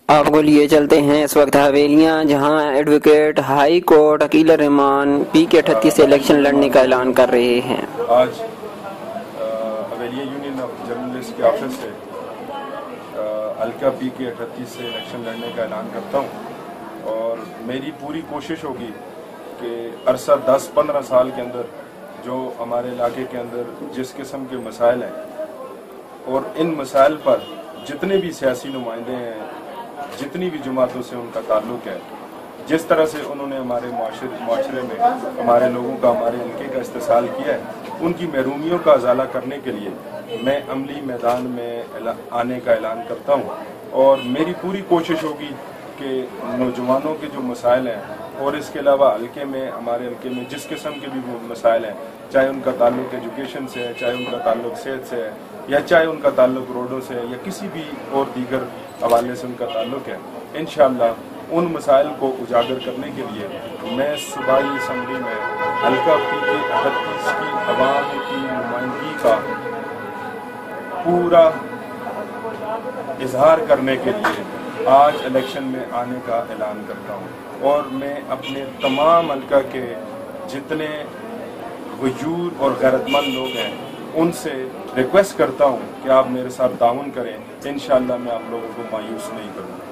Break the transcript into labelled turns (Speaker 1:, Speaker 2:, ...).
Speaker 1: آپ کو لیے چلتے ہیں اس وقت حویلیاں، جہاں ایڈوکیٹ ہائی کورٹ عقیل الرحمان پی کے 38 سے الیکشن لڑنے کا اعلان کر رہے ہیں۔
Speaker 2: آج حویلیہ یونین آف جرنلسٹ کے آفس سے حلقہ پی کے 38 سے الیکشن لڑنے کا اعلان کرتا ہوں، اور میری پوری کوشش ہوگی کہ عرصہ 10-15 سال کے اندر جو ہمارے علاقے کے اندر جس قسم کے مسائل ہیں، اور ان مسائل پر جتنے بھی سیاسی نمائندے ہیں، جتنی بھی جماعتوں سے ان کا تعلق ہے، جس طرح سے انہوں نے ہمارے معاشرے میں ہمارے لوگوں کا، ہمارے حلقے کا استحصال کیا ہے، ان کی محرومیوں کا ازالہ کرنے کے لیے میں عملی میدان میں آنے کا اعلان کرتا ہوں۔ اور میری پوری کوشش ہوگی کہ نوجوانوں کے جو مسائل ہیں، اور اس کے علاوہ ہمارے حلقے میں جس قسم کے بھی مسائل ہیں، چاہے ان کا تعلق ایجوکیشن سے ہے، چاہے ان کا تعلق صحت سے ہے، یا چاہے ان کا تعلق روڈوں سے ہے، یا کسی بھی اور دیگر حوالے سے ان کا تعلق ہے، انشاءاللہ ان مسائل کو اجاگر کرنے کے لیے میں صوبائی اسمبلی میں حلقہ پی کے 38 کی عوام کی نمائندگی کا پورا اظہار کرنے کے لیے آج الیکشن میں آنے کا اعلان کرتا ہوں۔ اور میں اپنے تمام حلقہ کے جتنے غیور اور غیرت مند لوگ ہیں ان سے ریکویسٹ کرتا ہوں کہ آپ میرے ساتھ تعاون کریں، انشاءاللہ میں آپ لوگوں کو مایوس نہیں کروں گا۔